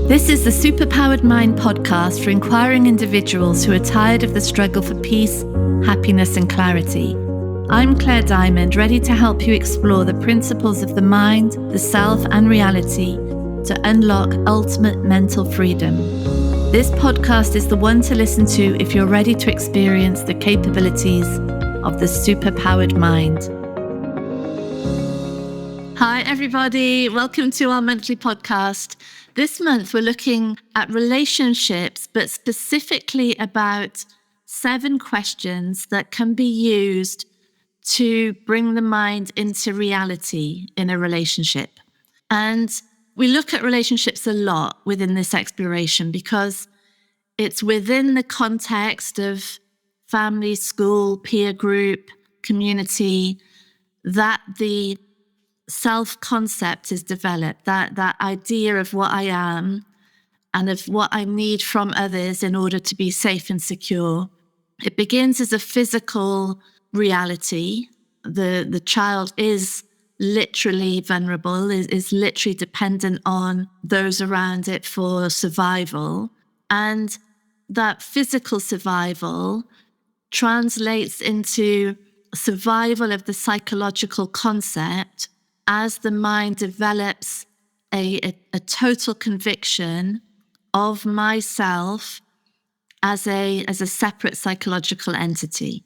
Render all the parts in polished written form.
This is the Superpowered Mind podcast for inquiring individuals who are tired of the struggle for peace, happiness, and clarity. I'm Claire Diamond, ready to help you explore the principles of the mind, the self, and reality to unlock ultimate mental freedom. This podcast is the one to listen to if you're ready to experience the capabilities of the superpowered mind. Hi, everybody. Welcome to our monthly podcast. This month, we're looking at relationships, but specifically about 7 questions that can be used to bring the mind into reality in a relationship. And we look at relationships a lot within this exploration because it's within the context of family, school, peer group, community, that the self-concept is developed, that idea of what I am and of what I need from others in order to be safe and secure. It begins as a physical reality. The child is literally vulnerable, is literally dependent on those around it for survival. And that physical survival translates into survival of the psychological concept as the mind develops a total conviction of myself as a separate psychological entity.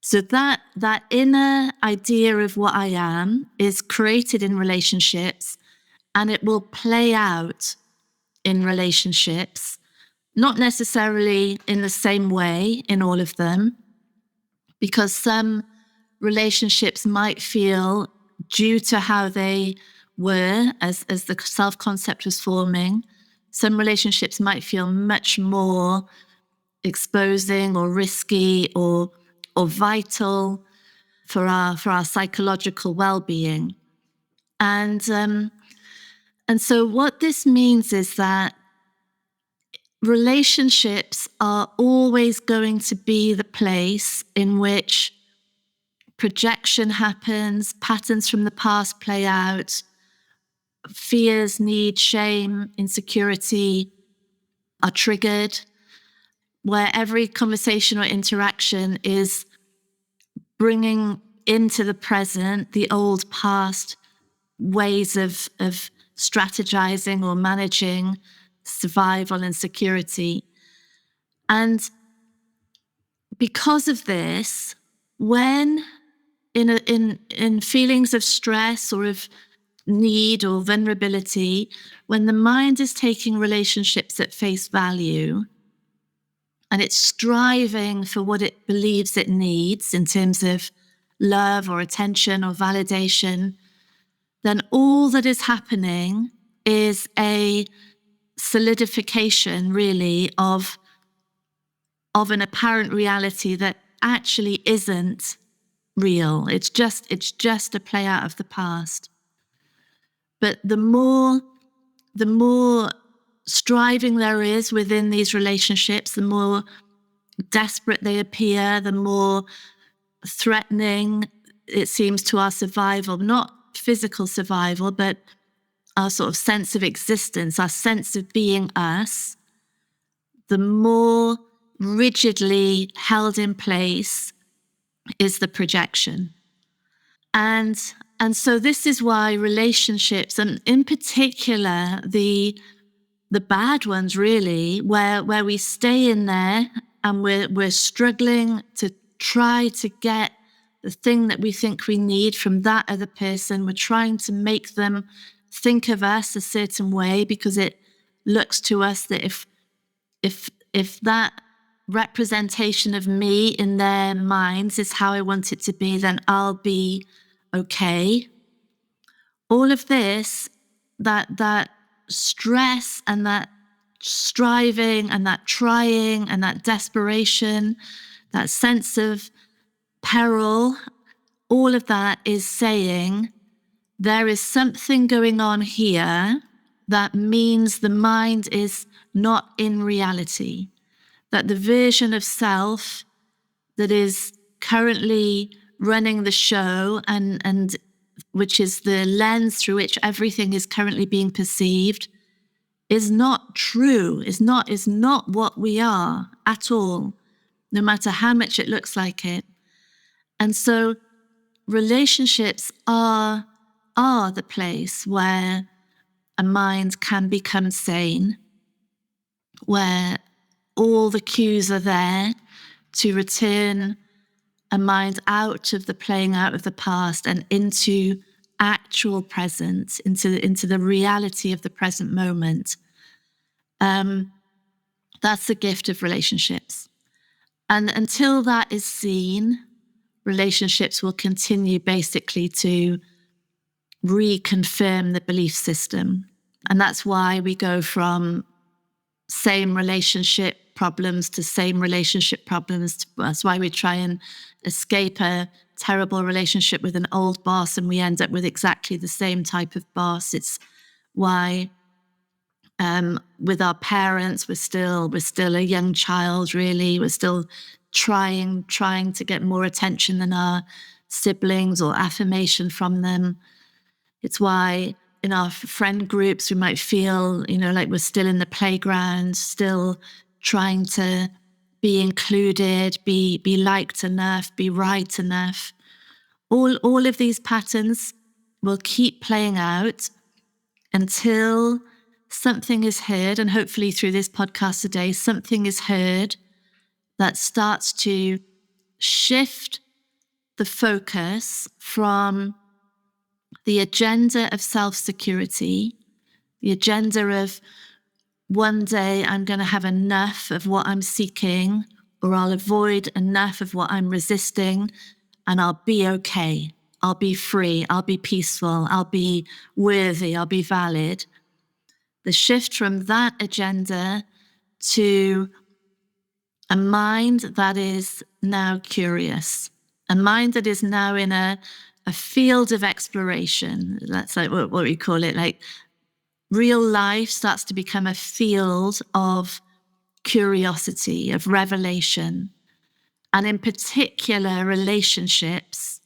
So that inner idea of what I am is created in relationships, and it will play out in relationships, not necessarily in the same way in all of them, because some relationships might feel, due to how they were as the self-concept was forming, some relationships might feel much more exposing or risky or vital for our psychological well-being. And so what this means is that relationships are always going to be the place in which projection happens, patterns from the past play out, fears, need, shame, insecurity are triggered, where every conversation or interaction is bringing into the present the old past ways of strategizing or managing survival and security. And because of this, when in feelings of stress or of need or vulnerability, when the mind is taking relationships at face value and it's striving for what it believes it needs in terms of love or attention or validation, then all that is happening is a solidification, really, of an apparent reality that actually isn't real. It's just a play out of the past. But the more striving there is within these relationships, the more desperate they appear, the more threatening it seems to our survival, not physical survival, but our sort of sense of existence, our sense of being us, the more rigidly held in place is the projection. And so this is why relationships, and in particular the bad ones really, where we stay in there and we're struggling to try to get the thing that we think we need from that other person. We're trying to make them think of us a certain way because it looks to us that if that representation of me in their minds is how I want it to be, then I'll be okay. All of this, that stress and that striving and that trying and that desperation, that sense of peril, all of that is saying there is something going on here that means the mind is not in reality, that the version of self that is currently running the show and which is the lens through which everything is currently being perceived, is not true, is not what we are at all, no matter how much it looks like it. And so relationships are the place where a mind can become sane, where all the cues are there to return a mind out of the playing out of the past and into actual presence, into the reality of the present moment. That's the gift of relationships. And until that is seen, relationships will continue basically to reconfirm the belief system. And that's why we go from same relationship problems to same relationship problems. That's why we try and escape a terrible relationship with an old boss and we end up with exactly the same type of boss. It's why with our parents, we're still a young child, really. We're still trying to get more attention than our siblings or affirmation from them. It's why in our friend groups, we might feel, like we're still in the playground, still trying to be included, be liked enough, be right enough. All of these patterns will keep playing out until something is heard, and hopefully through this podcast today, something is heard that starts to shift the focus from the agenda of self-security, the agenda of one day I'm going to have enough of what I'm seeking, or I'll avoid enough of what I'm resisting, and I'll be okay. I'll be free. I'll be peaceful. I'll be worthy. I'll be valid. The shift from that agenda to a mind that is now curious, a mind that is now in a field of exploration. That's like what we call it, like real life starts to become a field of curiosity, of revelation. And in particular, relationships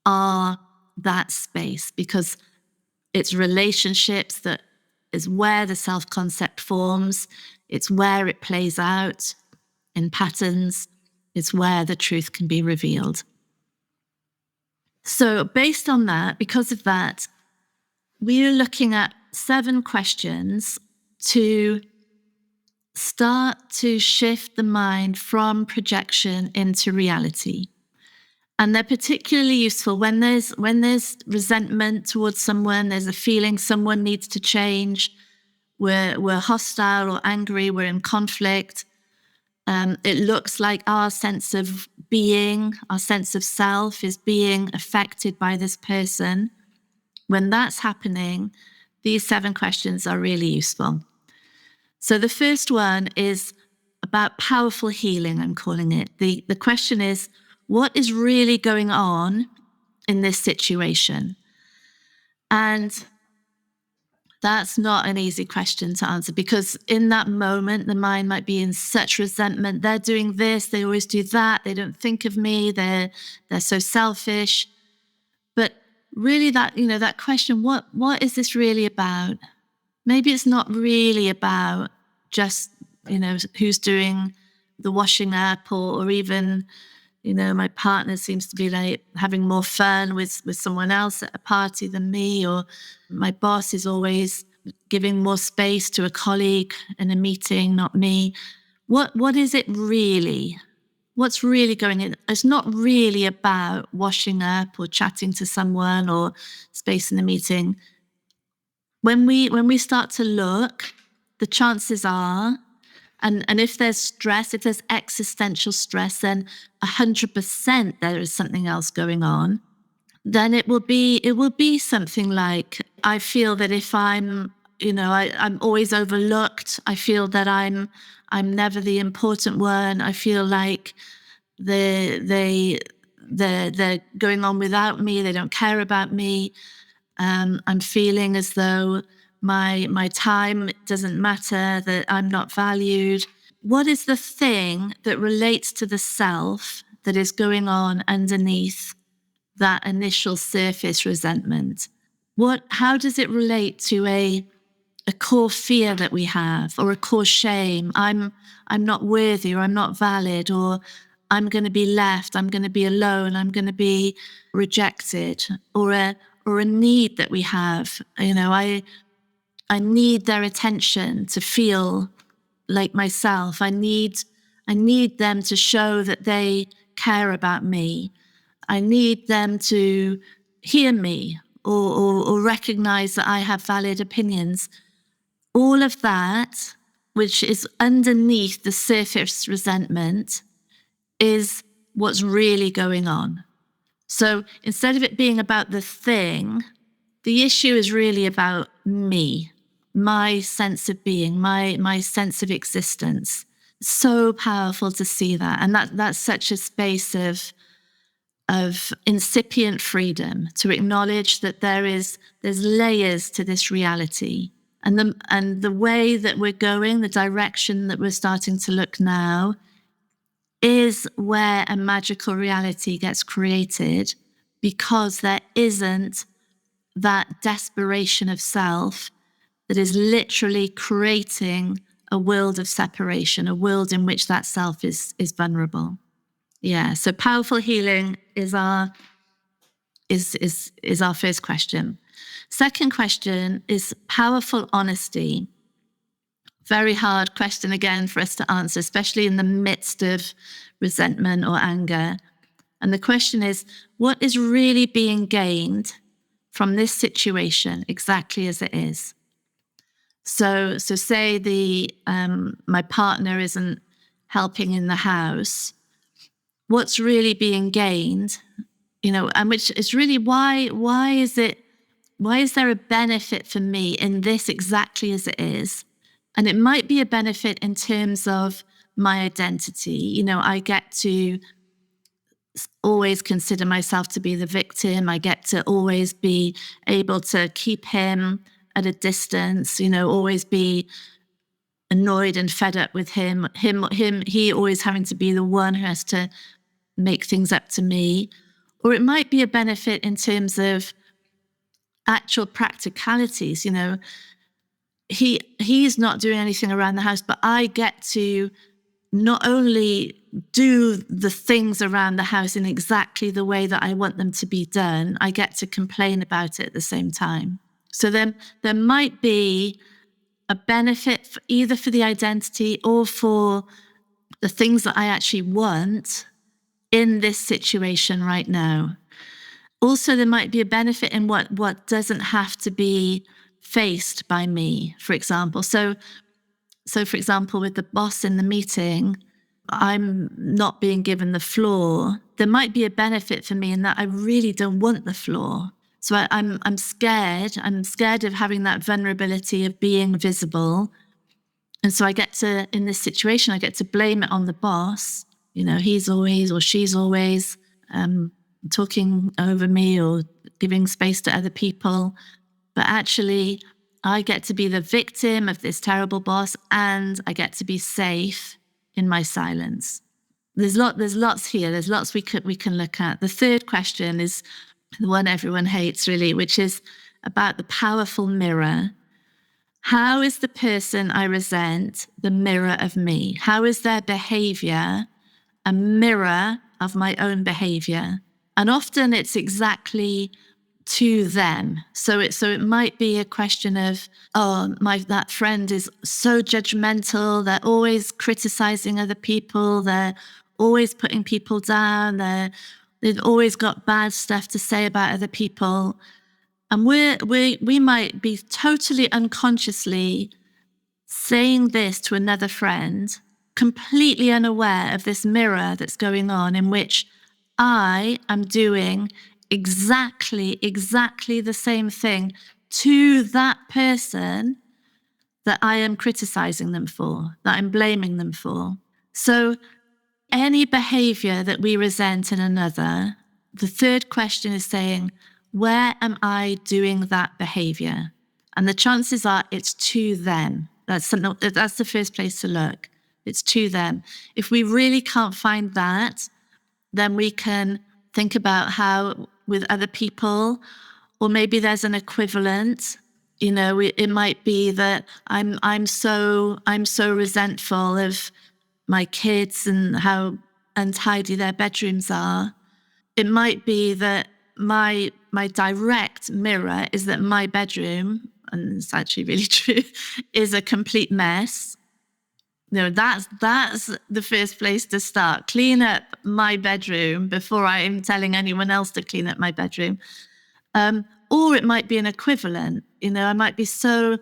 are that space, because it's relationships that is where the self-concept forms. It's where it plays out in patterns. It's where the truth can be revealed. So based on that, because of that, we are looking at 7 questions to start to shift the mind from projection into reality. And they're particularly useful when there's resentment towards someone, there's a feeling someone needs to change, we're hostile or angry, we're in conflict. It looks like our sense of being, our sense of self is being affected by this person. When that's happening, these 7 questions are really useful. So the first one is about powerful healing, I'm calling it. The question is, what is really going on in this situation? And that's not an easy question to answer, because in that moment, the mind might be in such resentment. They're doing this, they always do that, they don't think of me, they're so selfish. But really that question, what is this really about? Maybe it's not really about just, who's doing the washing up, or even, my partner seems to be like having more fun with someone else at a party than me, or my boss is always giving more space to a colleague in a meeting, not me. What is it really? What's really going on? It's not really about washing up or chatting to someone or space in a meeting. When we start to look, the chances are, and if there's stress, if there's existential stress, then 100% there is something else going on. Then it will be something like, I feel that if I'm always overlooked. I feel that I'm never the important one. I feel like they're going on without me. They don't care about me. I'm feeling as though my time doesn't matter, that I'm not valued. What is the thing that relates to the self that is going on underneath that initial surface resentment? How does it relate to a a core fear that we have, or a core shame. I'm not worthy, or I'm not valid, or I'm going to be left, I'm going to be alone, I'm going to be rejected, or a need that we have. I need their attention to feel like myself. I need them to show that they care about me. I need them to hear me, or recognize that I have valid opinions. All of that, which is underneath the surface resentment, is what's really going on. So instead of it being about the thing, the issue is really about me, my sense of being, my sense of existence. So powerful to see that. And that's such a space of incipient freedom, to acknowledge that there's layers to this reality. And the way that we're going, the direction that we're starting to look now, is where a magical reality gets created, because there isn't that desperation of self that is literally creating a world of separation, a world in which that self is vulnerable. Yeah, so powerful healing is our first question. Second question is powerful honesty. Very hard question again for us to answer, especially in the midst of resentment or anger. And the question is, what is really being gained from this situation exactly as it is? So say my partner isn't helping in the house. What's really being gained, and which is really why is there a benefit for me in this exactly as it is? And it might be a benefit in terms of my identity. I get to always consider myself to be the victim. I get to always be able to keep him at a distance, always be annoyed and fed up with him, he always having to be the one who has to make things up to me. Or it might be a benefit in terms of actual practicalities. He's not doing anything around the house, but I get to not only do the things around the house in exactly the way that I want them to be done, I get to complain about it at the same time. So then there might be a benefit either for the identity or for the things that I actually want in this situation right now. Also, there might be a benefit in what doesn't have to be faced by me, for example. So for example, with the boss in the meeting, I'm not being given the floor. There might be a benefit for me in that I really don't want the floor. So I'm scared. I'm scared of having that vulnerability of being visible. And so I get to, in this situation, I get to blame it on the boss. He's always, or she's always talking over me or giving space to other people. But actually, I get to be the victim of this terrible boss, and I get to be safe in my silence. There's lots here. There's lots we can look at. The third question is the one everyone hates, really, which is about the powerful mirror. How is the person I resent the mirror of me? How is their behavior a mirror of my own behavior? And often it's exactly to them. So it might be a question of, that friend is so judgmental. They're always criticizing other people. They're always putting people down. They've always got bad stuff to say about other people. And we might be totally unconsciously saying this to another friend, completely unaware of this mirror that's going on, in which I am doing exactly the same thing to that person that I am criticizing them for, that I'm blaming them for. So any behavior that we resent in another, the third question is saying, where am I doing that behavior? And the chances are it's to them. That's the first place to look. It's to them. If we really can't find that, then we can think about how with other people, or maybe there's an equivalent. It might be that I'm so resentful of my kids and how untidy their bedrooms are. It might be that my direct mirror is that my bedroom, and it's actually really true, is a complete mess. That's the first place to start. Clean up my bedroom before I'm telling anyone else to clean up my bedroom. Or it might be an equivalent. I might be so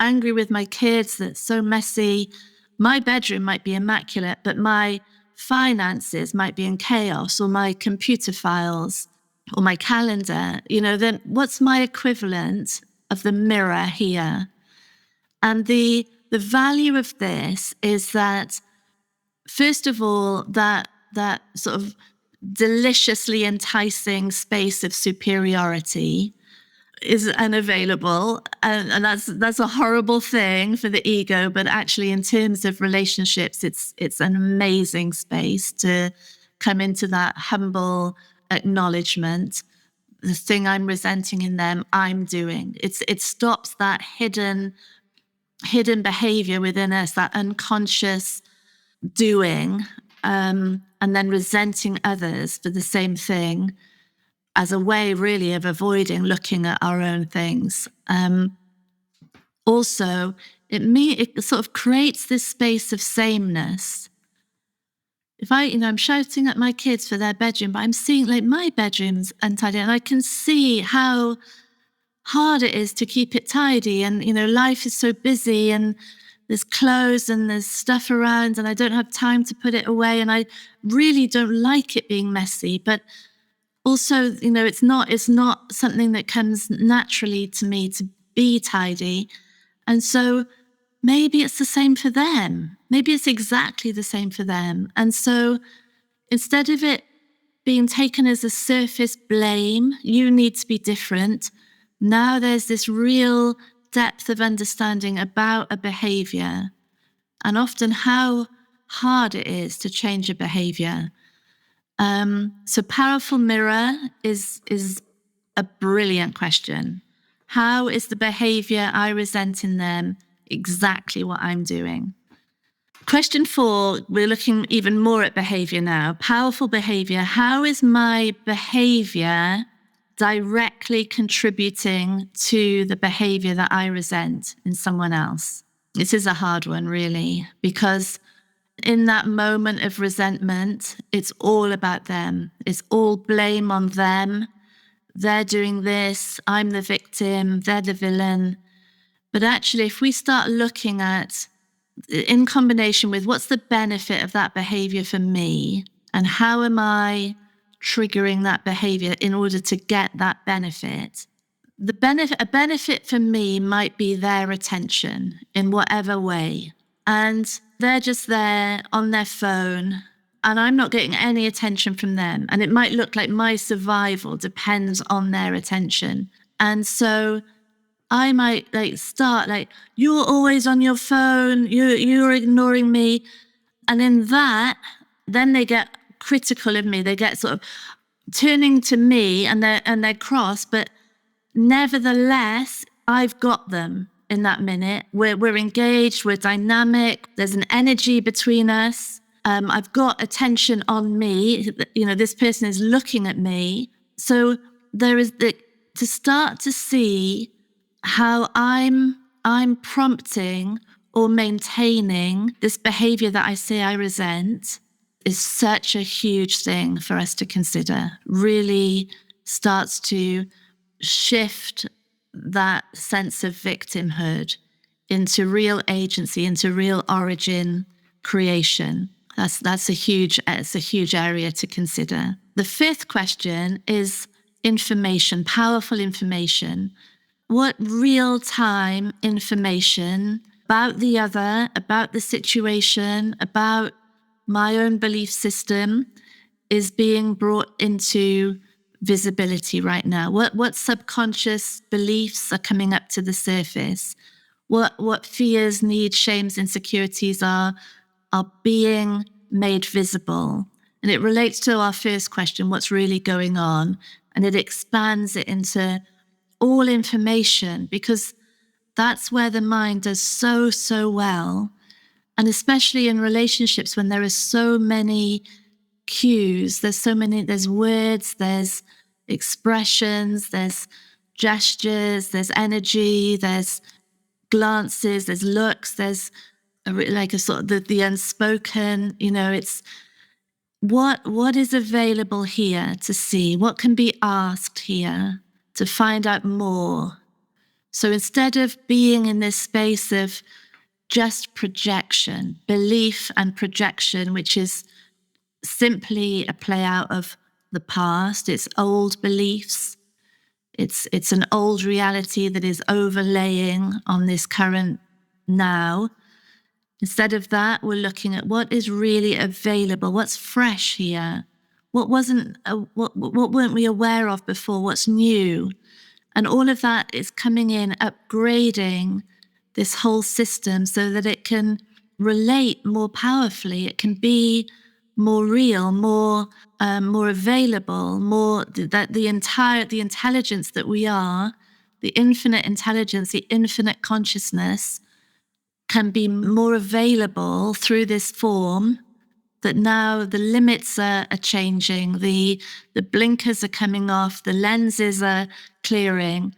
angry with my kids that it's so messy. My bedroom might be immaculate, but my finances might be in chaos, or my computer files, or my calendar. Then what's my equivalent of the mirror here? And the value of this is that, first of all, that sort of deliciously enticing space of superiority is unavailable, and that's a horrible thing for the ego. But actually, in terms of relationships, it's an amazing space to come into that humble acknowledgement. The thing I'm resenting in them, I'm doing. It stops that hidden behavior within us, that unconscious doing, and then resenting others for the same thing, as a way really of avoiding looking at our own things. Also, it sort of creates this space of sameness. If I'm shouting at my kids for their bedroom, but I'm seeing like my bedroom's untidy, and I can see how hard it is to keep it tidy. And, life is so busy, and there's clothes and there's stuff around, and I don't have time to put it away. And I really don't like it being messy. But also, it's not something that comes naturally to me to be tidy. And so maybe it's the same for them. Maybe it's exactly the same for them. And so instead of it being taken as a surface blame, you need to be different, now there's this real depth of understanding about a behavior, and often how hard it is to change a behavior. So powerful mirror is a brilliant question. How is the behavior I resent in them exactly what I'm doing? Question 4, we're looking even more at behavior now. Powerful behavior. How is my behavior directly contributing to the behavior that I resent in someone else? This is a hard one, really, because in that moment of resentment, it's all about them. It's all blame on them. They're doing this, I'm the victim, they're the villain. But actually, if we start looking at, in combination with what's the benefit of that behavior for me, and how am I triggering that behavior in order to get that benefit? A benefit for me might be their attention in whatever way. And they're just there on their phone, and I'm not getting any attention from them. And it might look like my survival depends on their attention. And so I might start you're always on your phone, you're ignoring me. And in that, then they get critical of me. They get sort of turning to me, and they're cross, but nevertheless, I've got them in that minute. We're engaged, we're dynamic, there's an energy between us. I've got attention on me. This person is looking at me. So there is to start to see how I'm prompting or maintaining this behavior that I say I resent is such a huge thing for us to consider. Really starts to shift that sense of victimhood into real agency, into real origin creation. It's a huge area to consider. The 5th question is information, powerful information. What real-time information about the other, about the situation, about my own belief system is being brought into visibility right now? What subconscious beliefs are coming up to the surface? What fears, needs, shames, insecurities are being made visible? And it relates to our first question, what's really going on? And it expands it into all information, because That's where the mind does so well. And especially in relationships when there are so many cues, there's words, there's expressions, there's gestures, there's energy, there's glances, there's looks, there's like a sort of the unspoken, it's what is available here to see, what can be asked here to find out more. So instead of being in this space of just projection, belief and projection, which is simply a play out of the past, it's old beliefs, it's an old reality that is overlaying on this current now. Instead of that, we're looking at what is really available, what's fresh here, what weren't we aware of before, what's new. And all of that is coming in, upgrading this whole system so that it can relate more powerfully, it can be more real, more available, more that the intelligence that we are, the infinite intelligence, the infinite consciousness can be more available through this form, that now the limits are changing, the blinkers are coming off, the lenses are clearing.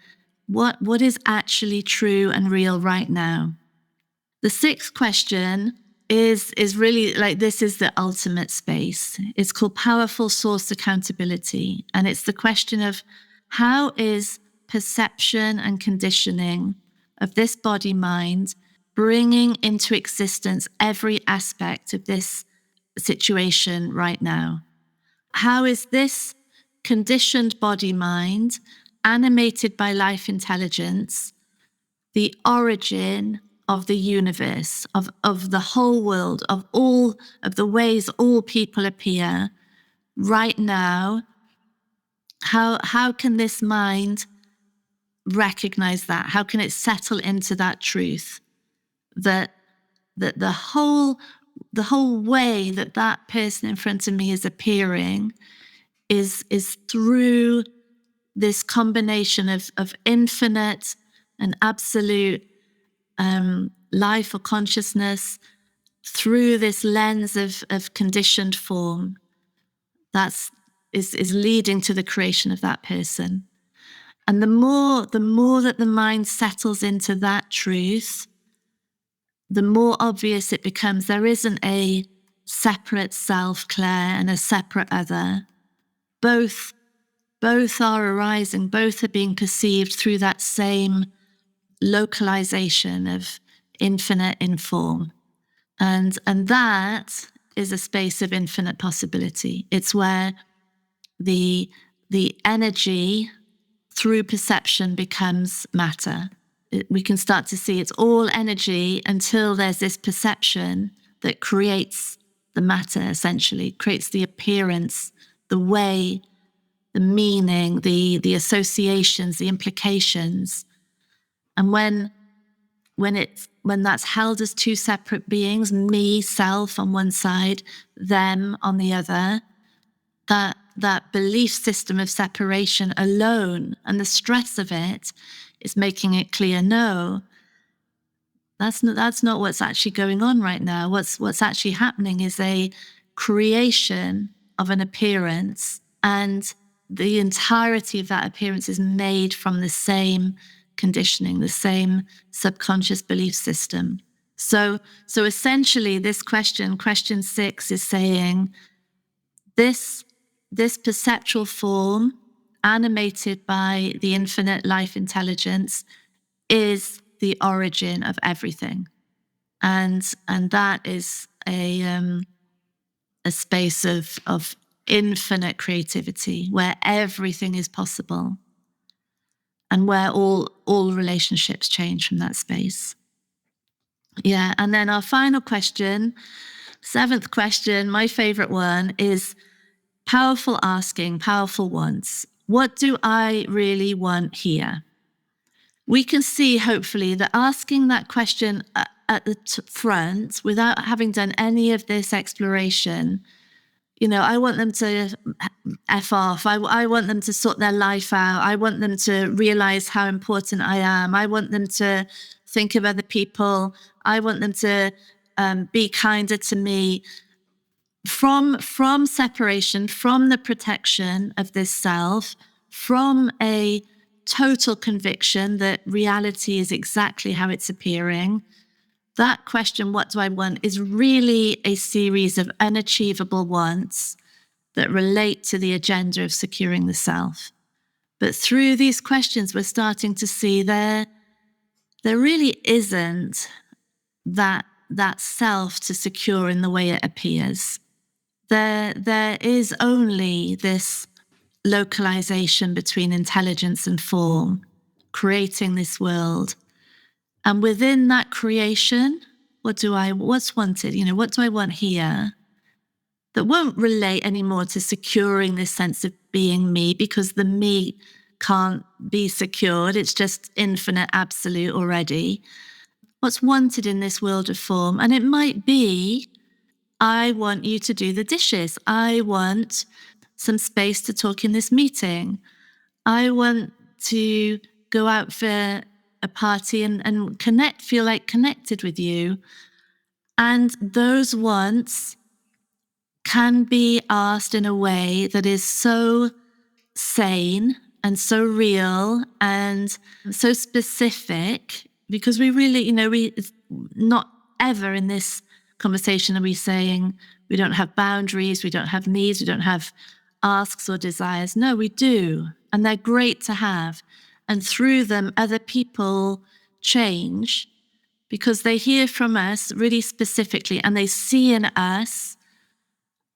What is actually true and real right now? The sixth question is really like, this is the ultimate space. It's called powerful source accountability. And it's the question of how is perception and conditioning of this body mind bringing into existence every aspect of this situation right now? How is this conditioned body mind, animated by life intelligence, the origin of the universe, of the whole world, of all of the ways all people appear right now? How can this mind recognize that? How can it settle into that truth that the whole way that person in front of me is appearing is through this combination of infinite and absolute life or consciousness, through this lens of conditioned form is leading to the creation of that person. And the more that the mind settles into that truth, the more obvious it becomes there isn't a separate self, Claire, and a separate other. Both are arising, both are being perceived through that same localization of infinite in form. And that is a space of infinite possibility. It's where the energy through perception becomes matter. We can start to see it's all energy until there's this perception that creates the matter, essentially, creates the appearance, the way, the meaning, the associations, the implications. And when that's held as two separate beings, me, self on one side, them on the other, that belief system of separation alone and the stress of it is making it clear, no, that's not what's actually going on right now. What's actually happening is a creation of an appearance, and the entirety of that appearance is made from the same conditioning, the same subconscious belief system. So essentially this question 6, is saying this perceptual form animated by the infinite life intelligence is the origin of everything. And that is a space of infinite creativity where everything is possible and where all relationships change from that space. Yeah, and then our final question, 7th question, my favorite one, is powerful asking, powerful wants. What do I really want here? We can see, hopefully, that asking that question at the front, without having done any of this exploration, I want them to F off. I want them to sort their life out. I want them to realize how important I am. I want them to think of other people. I want them to be kinder to me. From separation, from the protection of this self, from a total conviction that reality is exactly how it's appearing, that question, what do I want, is really a series of unachievable wants that relate to the agenda of securing the self. But through these questions, we're starting to see there really isn't that self to secure in the way it appears. There is only this localization between intelligence and form, creating this world. And within that creation, what's wanted? What do I want here? That won't relate anymore to securing this sense of being me, because the me can't be secured. It's just infinite absolute already. What's wanted in this world of form? And it might be, I want you to do the dishes. I want some space to talk in this meeting. I want to go out for a party and connect, feel like connected with you. And those wants can be asked in a way that is so sane and so real and so specific, because we really, it's not ever in this conversation are we saying we don't have boundaries, we don't have needs, we don't have asks or desires. No, we do. And they're great to have. And through them, other people change because they hear from us really specifically and they see in us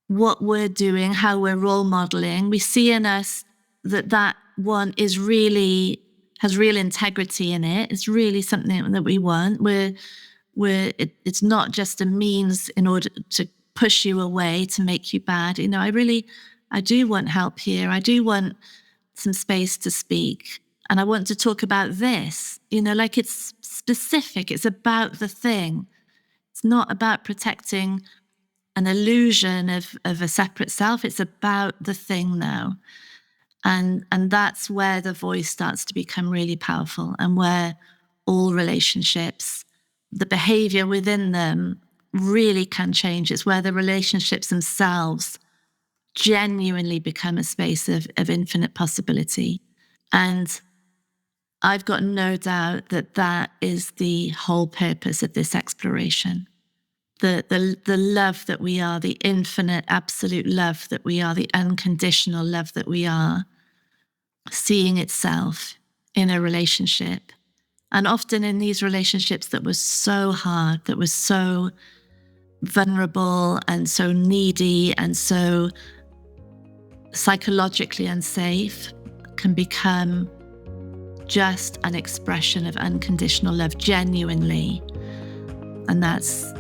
what we're doing, how we're role modeling. We see in us that one is really, has real integrity in it. It's really something that we want. It's not just a means in order to push you away, to make you bad. I do want help here. I do want some space to speak. And I want to talk about this, like it's specific. It's about the thing. It's not about protecting an illusion of a separate self. It's about the thing now. And that's where the voice starts to become really powerful, and where all relationships, the behavior within them really can change. It's where the relationships themselves genuinely become a space of infinite possibility. And I've got no doubt that is the whole purpose of this exploration. The love that we are, the infinite, absolute love that we are, the unconditional love that we are, seeing itself in a relationship. And often in these relationships that were so hard, that were so vulnerable and so needy and so psychologically unsafe, can become just an expression of unconditional love, genuinely. And that's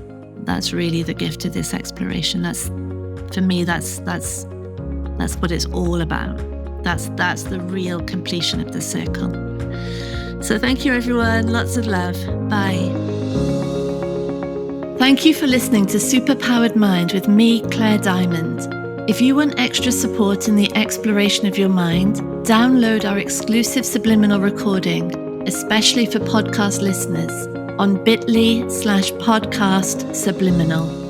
really the gift of this exploration. For me, that's what it's all about. That's the real completion of the circle. So thank you, everyone. Lots of love. Bye. Thank you for listening to Superpowered Mind with me, Claire Diamond. If you want extra support in the exploration of your mind, download our exclusive subliminal recording, especially for podcast listeners, on bit.ly/podcast subliminal.